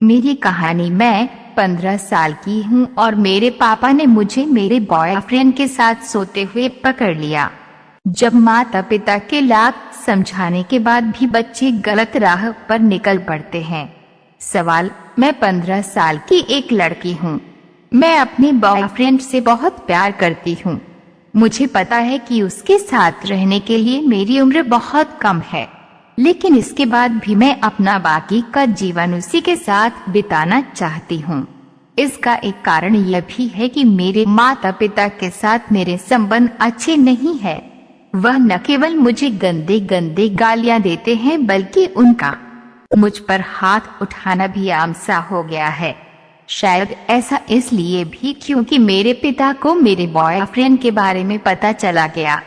मेरी कहानी। मैं 15 साल की हूँ और मेरे पापा ने मुझे मेरे बॉयफ्रेंड के साथ सोते हुए पकड़ लिया। जब माता पिता के लाख समझाने के बाद भी बच्चे गलत राह पर निकल पड़ते हैं। सवाल: मैं 15 साल की एक लड़की हूँ। मैं अपने बॉयफ्रेंड से बहुत प्यार करती हूँ। मुझे पता है कि उसके साथ रहने के लिए मेरी उम्र बहुत कम है, लेकिन इसके बाद भी मैं अपना बाकी का जीवन उसी के साथ बिताना चाहती हूँ। इसका एक कारण यह भी है कि मेरे माता पिता के साथ मेरे संबंध अच्छे नहीं है। वह न केवल मुझे गंदे गंदे गालियाँ देते हैं, बल्कि उनका मुझ पर हाथ उठाना भी आम सा हो गया है। शायद ऐसा इसलिए भी क्योंकि मेरे पिता को मेरे बॉयफ्रेंड के बारे में पता चला गया।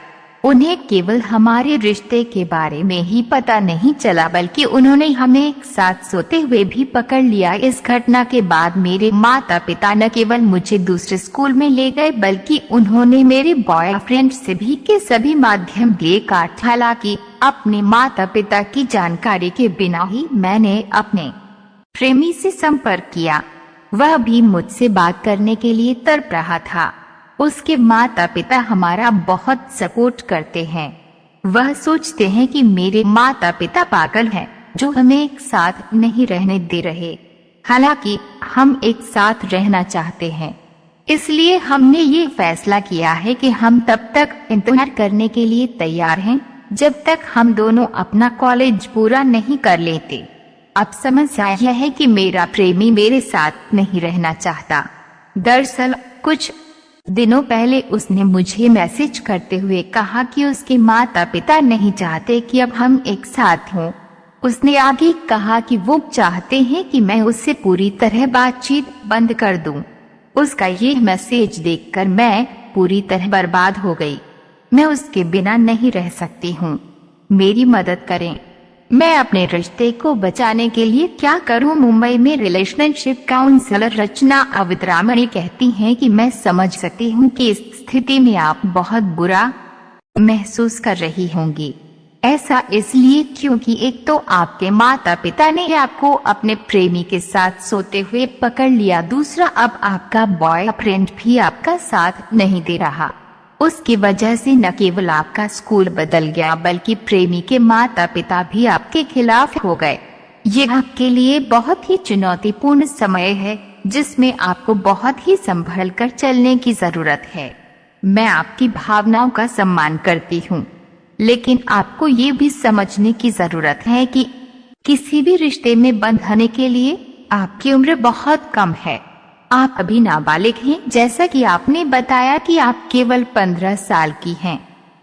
उन्हें केवल हमारे रिश्ते के बारे में ही पता नहीं चला, बल्कि उन्होंने हमें एक साथ सोते हुए भी पकड़ लिया। इस घटना के बाद मेरे माता पिता न केवल मुझे दूसरे स्कूल में ले गए, बल्कि उन्होंने मेरे बॉयफ्रेंड से भी के सभी माध्यम दिए काट। हालांकि अपने माता पिता की जानकारी के बिना ही मैंने अपने प्रेमी से संपर्क किया। वह भी मुझसे बात करने के लिए तड़प रहा था। उसके माता पिता हमारा बहुत सपोर्ट करते हैं। वह सोचते हैं कि मेरे माता पिता पागल हैं, जो हमें एक साथ नहीं रहने दे रहे। हालांकि हम एक साथ रहना चाहते हैं, इसलिए हमने ये फैसला किया है कि हम तब तक इंतजार करने के लिए तैयार हैं जब तक हम दोनों अपना कॉलेज पूरा नहीं कर लेते। अब समस्या यह है कि मेरा प्रेमी मेरे साथ नहीं रहना चाहता। दरअसल कुछ दिनों पहले उसने मुझे मैसेज करते हुए कहा कि उसके माता पिता नहीं चाहते कि अब हम एक साथ हों। उसने आगे कहा कि वो चाहते हैं कि मैं उससे पूरी तरह बातचीत बंद कर दूं। उसका ये मैसेज देखकर मैं पूरी तरह बर्बाद हो गई। मैं उसके बिना नहीं रह सकती हूँ। मेरी मदद करें। मैं अपने रिश्ते को बचाने के लिए क्या करूं? मुंबई में रिलेशनशिप काउंसलर रचना अविद्रामणी कहती हैं कि मैं समझ सकती हूं कि इस स्थिति में आप बहुत बुरा महसूस कर रही होंगी। ऐसा इसलिए क्योंकि एक तो आपके माता पिता ने आपको अपने प्रेमी के साथ सोते हुए पकड़ लिया, दूसरा अब आपका बॉयफ्रेंड भी आपका साथ नहीं दे रहा। उसकी वजह से न केवल आपका स्कूल बदल गया, बल्कि प्रेमी के माता पिता भी आपके खिलाफ हो गए। ये आपके लिए बहुत ही चुनौतीपूर्ण समय है, जिसमें आपको बहुत ही संभल कर चलने की जरूरत है। मैं आपकी भावनाओं का सम्मान करती हूँ, लेकिन आपको ये भी समझने की जरूरत है कि किसी भी रिश्ते में बंधने के लिए आपकी उम्र बहुत कम है। आप अभी नाबालिग हैं, जैसा कि आपने बताया कि आप केवल 15 साल की हैं।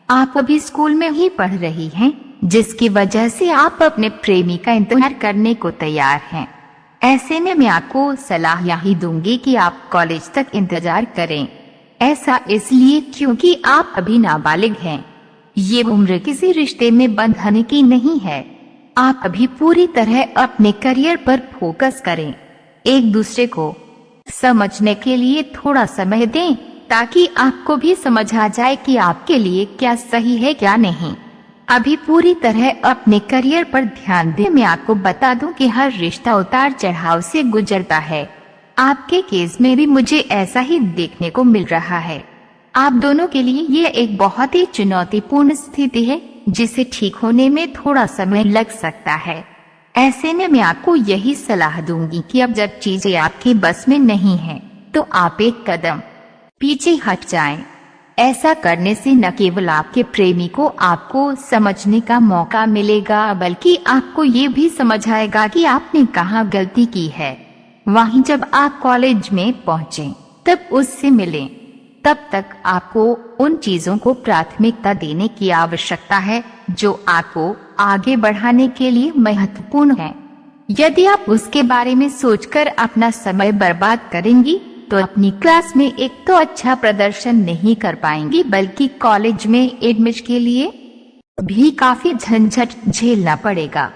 आप अभी स्कूल में ही पढ़ रही हैं, जिसकी वजह से आप अपने प्रेमी का इंतजार करने को तैयार हैं। ऐसे में मैं आपको सलाह यही दूंगी कि आप कॉलेज तक इंतजार करें। ऐसा इसलिए क्योंकि आप अभी नाबालिग हैं। ये उम्र किसी रिश्ते में बंधने की नहीं है। आप अभी पूरी तरह अपने करियर पर फोकस करें। एक दूसरे को समझने के लिए थोड़ा समय दें, ताकि आपको भी समझ आ जाए कि आपके लिए क्या सही है क्या नहीं। अभी पूरी तरह अपने करियर पर ध्यान दें। मैं आपको बता दूं कि हर रिश्ता उतार चढ़ाव से गुजरता है। आपके केस में भी मुझे ऐसा ही देखने को मिल रहा है। आप दोनों के लिए ये एक बहुत ही चुनौतीपूर्ण स्थिति है, जिसे ठीक होने में थोड़ा समय लग सकता है। ऐसे में मैं आपको यही सलाह दूंगी कि अब जब चीजें आपके बस में नहीं हैं, तो आप एक कदम पीछे हट जाएं। ऐसा करने से न केवल आपके प्रेमी को आपको समझने का मौका मिलेगा, बल्कि आपको ये भी समझ आएगा कि आपने कहाँ गलती की है। वहीं जब आप कॉलेज में पहुँचे तब उससे मिलें। तब तक आपको उन चीजों को प्राथमिकता देने की आवश्यकता है जो आपको आगे बढ़ाने के लिए महत्वपूर्ण है। यदि आप उसके बारे में सोचकर अपना समय बर्बाद करेंगी, तो अपनी क्लास में एक तो अच्छा प्रदर्शन नहीं कर पाएंगी, बल्कि कॉलेज में एडमिशन के लिए भी काफी झंझट झेलना पड़ेगा।